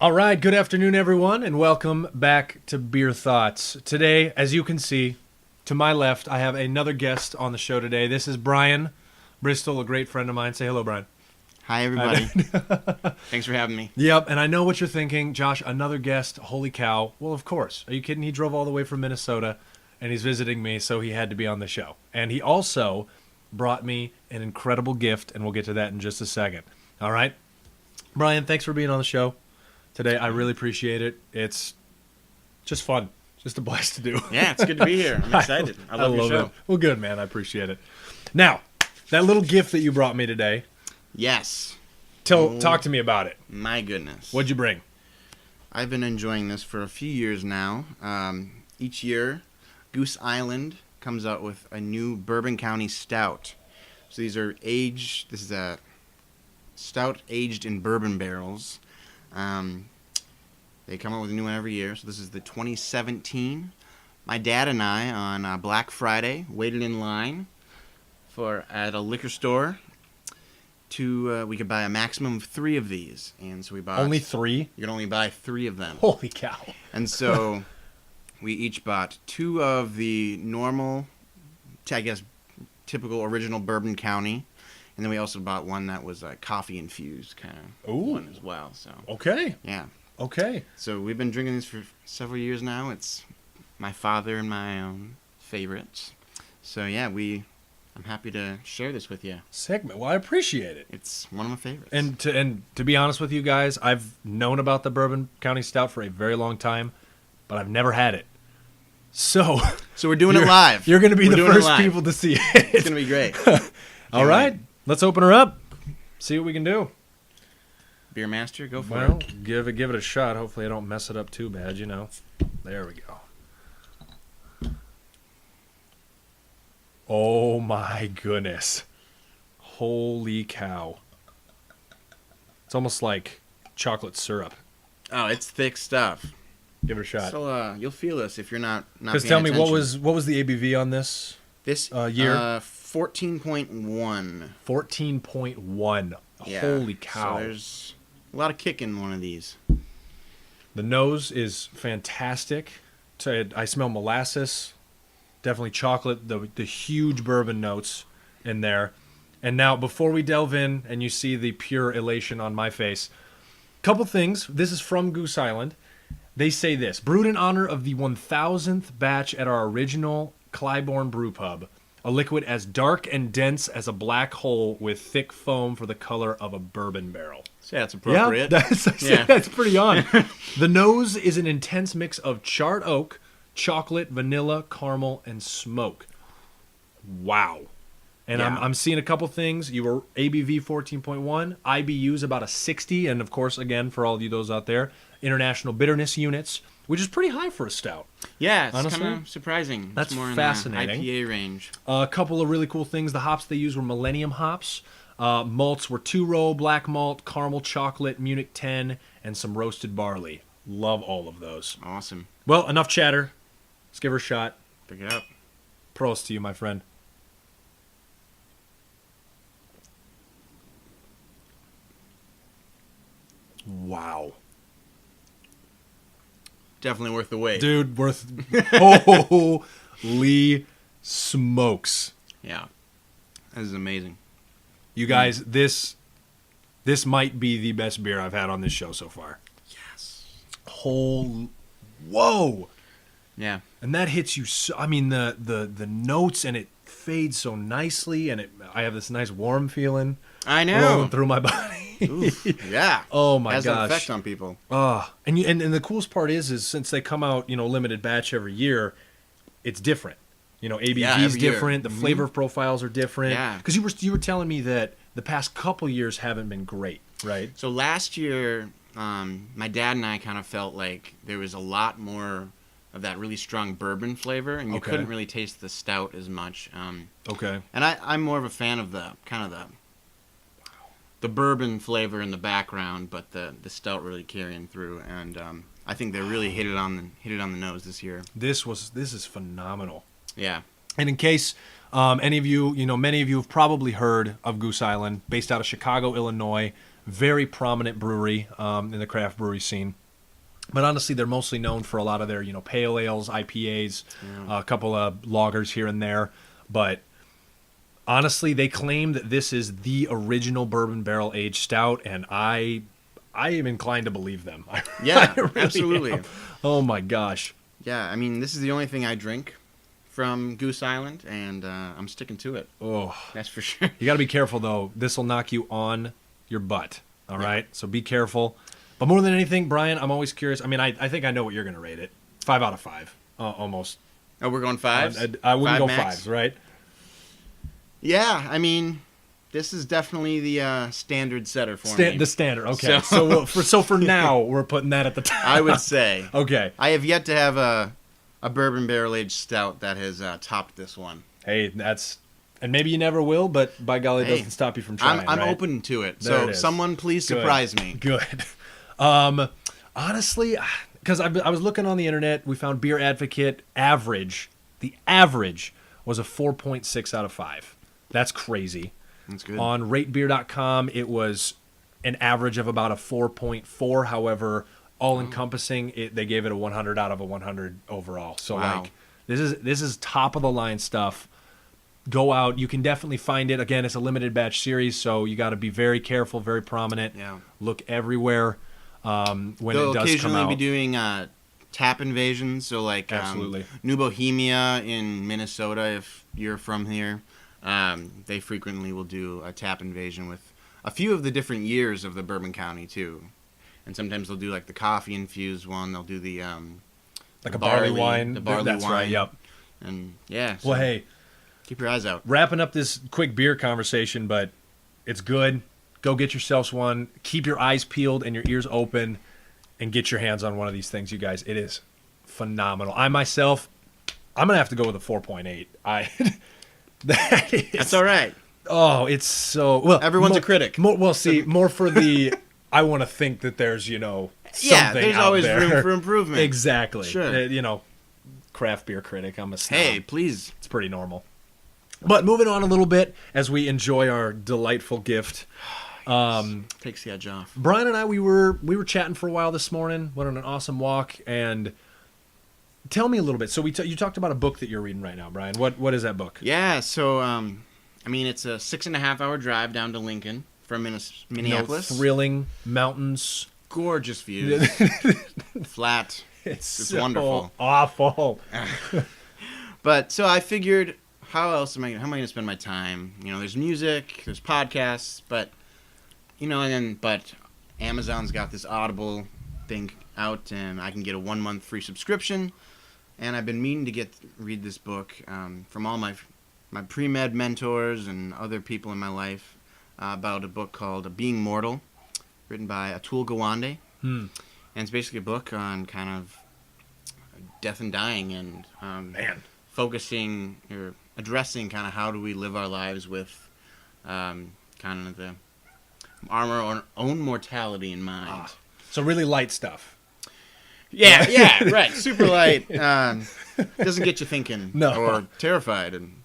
All right, good afternoon, everyone, and welcome back to Beer Thoughts. Today, as you can see, to my left, I have another guest on the show today. This is Brian Bristol, a great friend of mine. Say hello, Brian. Hi, everybody. Thanks for having me. Yep, and I know what you're thinking. Josh, another guest. Holy cow. Well, of course. Are you kidding? He drove all the way from Minnesota, and he's visiting me, so he had to be on the show. And he also brought me an incredible gift, and we'll get to that in just a second. All right? Brian, thanks for being on the show today. I really appreciate it. It's just fun. Just a blast to do. Yeah, it's good to be here. I'm excited. I love your show. It. Well, good, man. I appreciate it. Now, that little gift that you brought me today, Yes. talk to me about it. My goodness. What'd you bring? I've been enjoying this for a few years now. Each year, Goose Island comes out with a new Bourbon County Stout. So these are aged. This is a stout aged in bourbon barrels. They come out with a new one every year. So this is the 2017. My dad and I, on Black Friday, waited in line at a liquor store to we could buy a maximum of 3 of these, and so we bought Only 3? You can only buy 3 of them. Holy cow! And so we each bought 2 of the normal, I guess, typical original Bourbon County, and then we also bought one that was coffee infused kind of one as well. So Okay. yeah. Okay. So we've been drinking this for several years now. It's my father and my own favorites. So yeah, I'm happy to share this with you. Segment. Well, I appreciate it. It's one of my favorites. And to be honest with you guys, I've known about the Bourbon County Stout for a very long time, but I've never had it. So we're doing it live. You're going to be We're the doing it first live. people to see it. It's going to be great. All right. Let's open her up. See what we can do. Beer Master, go for Well, it. give it a shot. Hopefully I don't mess it up too bad, you know. There we go. Oh my goodness. Holy cow. It's almost like chocolate syrup. Oh, it's thick stuff. Give it a shot. So you'll feel this if you're not Because paying tell me, attention. what was the ABV on this This year? 14.1. 14.1. Yeah. Holy cow. So there's a lot of kick in one of these. The nose is fantastic. I smell molasses. Definitely chocolate, the huge bourbon notes in there. And now, before we delve in and you see the pure elation on my face, couple things. This is from Goose Island. They say this: brewed in honor of the 1000th batch at our original Clybourne brew pub, a liquid as dark and dense as a black hole with thick foam for the color of a bourbon barrel. So that's appropriate. Yeah, that's pretty on. The nose is an intense mix of charred oak, chocolate, vanilla, caramel, and smoke. Wow. And Yeah. I'm seeing a couple things. You were ABV 14.1, IBUs about a 60, and of course, again, for all of you those out there, international bitterness units, which is pretty high for a stout. Yeah, it's Honestly, kind of surprising. that's it's more fascinating. In the IPA range. A couple of really cool things. The hops they used were Millennium hops. Malts were 2-row, black malt, caramel chocolate, Munich 10, and some roasted barley. Love all of those. Awesome. Well, enough chatter. Let's give her a shot. Pick it up. Prost to you, my friend. Wow. Definitely worth the wait. Dude, holy smokes. Yeah. This is amazing. You guys, this might be the best beer I've had on this show so far. Yes. Whoa. Yeah. And that hits you so, I mean, the notes, and it fades so nicely, and I have this nice warm feeling I know. rolling through my body. Oof, yeah. Oh my Has gosh. an effect on people. And the coolest part is since they come out, limited batch every year, it's different. ABV Yeah, is every year. different. The flavor profiles are different. Yeah. Because you were telling me that the past couple years haven't been great, right? So last year, my dad and I kind of felt like there was a lot more of that really strong bourbon flavor, and you Okay. couldn't really taste the stout as much. Okay. And I'm more of a fan of the bourbon flavor in the background, but the stout really carrying through. And I think they really hit it on the nose this year. This is phenomenal. Yeah. And in case any of you, many of you have probably heard of Goose Island, based out of Chicago, Illinois. very prominent brewery in the craft brewery scene. But honestly, they're mostly known for a lot of their, pale ales, IPAs, a couple of lagers here and there. But honestly, they claim that this is the original bourbon barrel aged stout, and I am inclined to believe them. Yeah, I really absolutely. am. Oh my gosh. Yeah, I mean, this is the only thing I drink from Goose Island, and I'm sticking to it. Oh, That's for sure. you got to be careful though. This will knock you on your butt. All right, so be careful. But more than anything, Brian, I'm always curious. I mean, I think I know what you're going to rate it. 5 out of 5, almost. Oh, we're going fives? I wouldn't go max? 5s, right? Yeah, I mean, this is definitely the standard setter for me. The standard. Okay. So for now, we're putting that at the top. I would say. Okay. I have yet to have a bourbon barrel-aged stout that has topped this one. Hey, and maybe you never will, but by golly, it doesn't stop you from trying. I'm right? open to it. There So it is. someone please Good. surprise me. Good. Honestly, because I was looking on the internet, we found Beer Advocate average. The average was a 4.6 out of 5. That's crazy. That's good. On ratebeer.com, it was an average of about a 4.4. However, all encompassing, they gave it a 100 out of a 100 overall. So Wow. like this is top of the line stuff. Go out. You can definitely find it. Again, it's a limited batch series, so you got to be very careful, very prominent. Yeah. Look everywhere when They'll it does come occasionally out. be doing tap invasions, so like Absolutely. New Bohemia in Minnesota, if you're from here, they frequently will do a tap invasion with a few of the different years of the Bourbon County too, and sometimes they'll do like the coffee infused one. They'll do the like the a barley wine. the barley That's wine. right. Yep. And yeah. So Well, hey, keep your eyes out. wrapping up this quick beer conversation, but it's good. Go get yourselves one. Keep your eyes peeled and your ears open, and get your hands on one of these things, you guys. It is phenomenal. I'm gonna have to go with a 4.8. That's all right. Oh, it's so well. Everyone's a critic. More for the. I want to think that there's something Yeah, there's out always there. room for improvement. Exactly. Sure. Craft beer critic. I'm a snob. Hey, please. It's pretty normal. But moving on a little bit as we enjoy our delightful gift. Takes the edge off. Brian and I, we were chatting for a while this morning. Went on an awesome walk, and tell me a little bit. So you talked about a book that you're reading right now, Brian. What is that book? Yeah, so it's a 6.5 hour drive down to Lincoln from Minneapolis. Thrilling mountains. Gorgeous views. Flat. It's wonderful. Awful. But so I figured, how am I going to spend my time? There's music, there's podcasts, but but Amazon's got this Audible thing out, and I can get a 1 month free subscription. And I've been meaning to read this book from all my pre-med mentors and other people in my life about a book called Being Mortal, written by Atul Gawande. And it's basically a book on kind of death and dying, and focusing or addressing kind of how do we live our lives with kind of our own mortality in mind. So really light stuff. Yeah, right. Super light. Doesn't get you thinking or terrified, and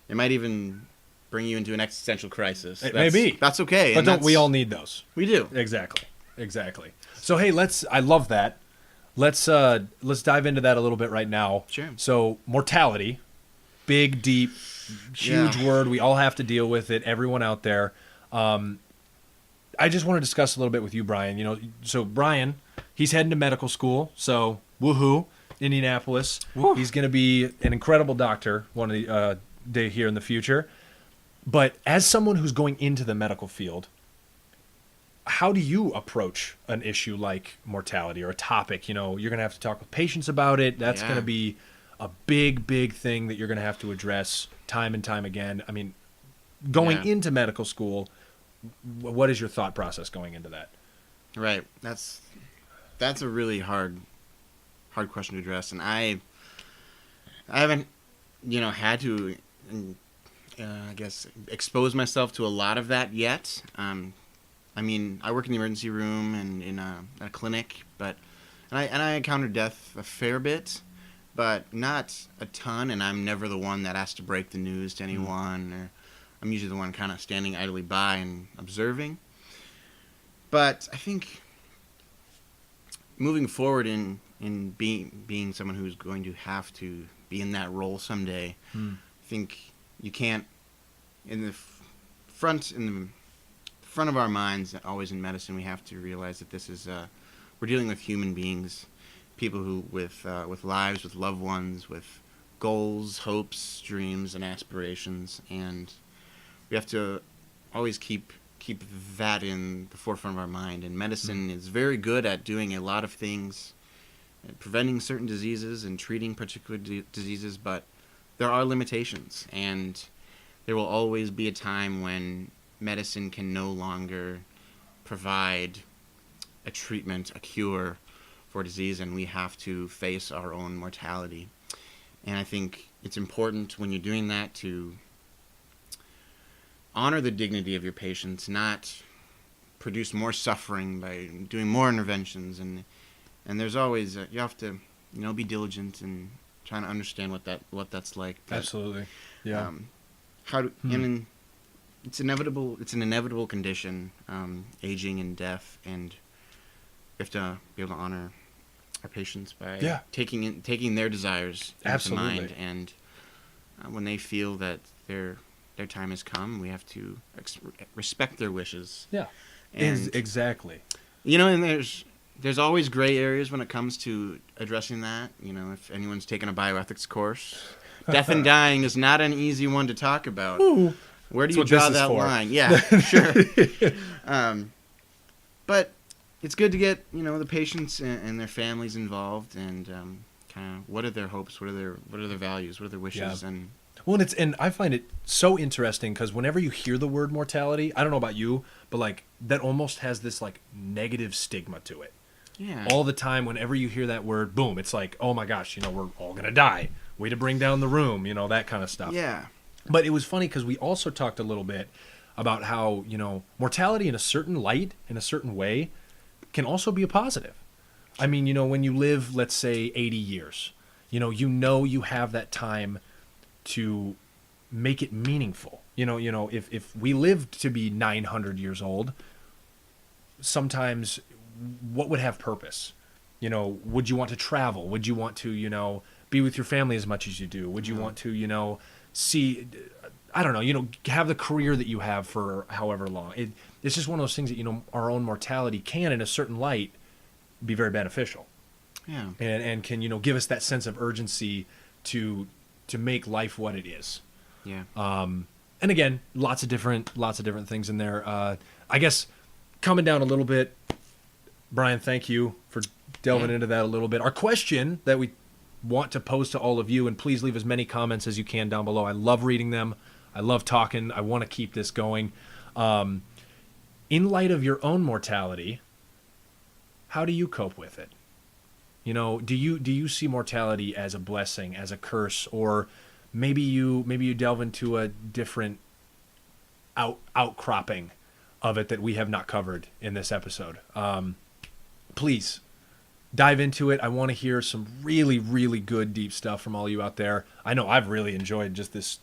it might even bring you into an existential crisis. Maybe. That's okay. But don't we all need those? We do. Exactly. So hey, I love that. Let's dive into that a little bit right now. Sure. So mortality, big, deep, huge word. We all have to deal with it. Everyone out there. I just want to discuss a little bit with you, Brian. So Brian, he's heading to medical school. So woohoo, Indianapolis. Woo. He's going to be an incredible doctor one of the day here in the future. But as someone who's going into the medical field, how do you approach an issue like mortality or a topic? You're going to have to talk with patients about it. That's going to be a big, big thing that you're going to have to address time and time again. I mean, going into medical school, what is your thought process going into that? Right. That's a really hard question to address, and I haven't had to I guess expose myself to a lot of that yet. I work in the emergency room and in a clinic, and I encounter death a fair bit, but not a ton. And I'm never the one that has to break the news to anyone. Or I'm usually the one kind of standing idly by and observing. But I think moving forward in being someone who's going to have to be in that role someday, I think you can't in the front of our minds, always in medicine, we have to realize that this is we're dealing with human beings, people who with lives, with loved ones, with goals, hopes, dreams, and aspirations, and we have to always keep that in the forefront of our mind. And medicine is very good at doing a lot of things, preventing certain diseases and treating particular diseases, but there are limitations, and there will always be a time when medicine can no longer provide a treatment, a cure for disease, and we have to face our own mortality. And I think it's important when you're doing that to honor the dignity of your patients, not produce more suffering by doing more interventions. And there's always you have to be diligent and trying to understand what that's like. But, absolutely, yeah. And it's inevitable. It's an inevitable condition, aging and death, and we have to be able to honor our patients by taking their desires into mind, and when they feel that their time has come, we have to respect their wishes. Yeah, and exactly. And there's always gray areas when it comes to addressing that. If anyone's taken a bioethics course, death and dying is not an easy one to talk about. Ooh. Where do you draw that line? Yeah, sure. But it's good to get the patients and their families involved, and kind of what are their hopes, what are their values, what are their wishes, and and I find it so interesting because whenever you hear the word mortality, I don't know about you, but like that almost has this like negative stigma to it. Yeah. All the time, whenever you hear that word, boom, it's like, oh my gosh, we're all gonna die. Way to bring down the room, that kind of stuff. Yeah. But it was funny because we also talked a little bit about how mortality in a certain light, in a certain way, can also be a positive. I mean, when you live, let's say, 80 years, you have that time to make it meaningful. If we lived to be 900 years old, sometimes what would have purpose? Would you want to travel? Would you want to, be with your family as much as you do? Would you want to, see, I don't know, have the career that you have for however long? It's just one of those things that, our own mortality can, in a certain light, be very beneficial. Yeah. And can, give us that sense of urgency to make life what it is. Yeah. And again, lots of different things in there. I guess coming down a little bit, Brian, thank you for delving into that a little bit. Our question that we want to pose to all of you, and please leave as many comments as you can down below. I love reading them. I love talking. I want to keep this going. In light of your own mortality, how do you cope with it? Do you see mortality as a blessing, as a curse, or maybe you delve into a different outcropping of it that we have not covered in this episode? Please dive into it. I want to hear some really, really good, deep stuff from all you out there. I know I've really enjoyed just this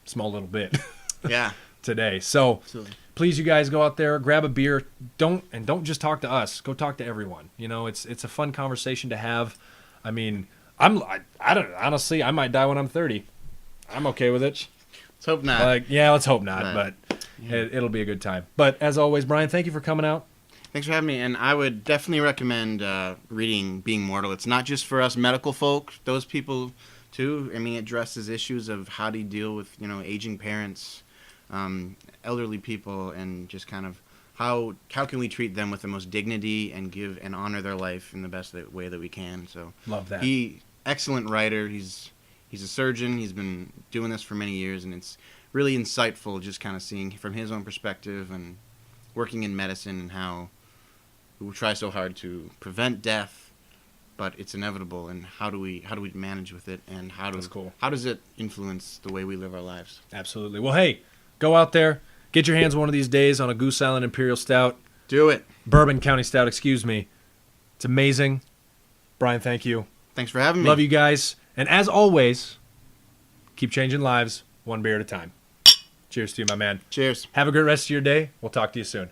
small little bit today. So Absolutely. Please, you guys, go out there, grab a beer. Don't just talk to us. Go talk to everyone. It's a fun conversation to have. I mean, I don't honestly, I might die when I'm 30. I'm okay with it. Let's hope not. Let's hope not, but it'll be a good time. But as always, Brian, thank you for coming out. Thanks for having me, and I would definitely recommend reading Being Mortal. It's not just for us medical folk, those people too. I mean, it addresses issues of how do you deal with, aging parents, elderly people, and just kind of how can we treat them with the most dignity and give and honor their life in the best way that we can. So love that. Excellent writer. He's a surgeon. He's been doing this for many years, and it's really insightful just kind of seeing from his own perspective and working in medicine and how we try so hard to prevent death, but it's inevitable, and how do we manage with it, and how does it influence the way we live our lives? Absolutely. Well, hey, go out there, get your hands one of these days on a Goose Island Imperial Stout. Do it. Bourbon County Stout, excuse me. It's amazing. Brian, thank you. Thanks for having me. Love you guys. And as always, keep changing lives one beer at a time. Cheers to you, my man. Cheers. Have a great rest of your day. We'll talk to you soon.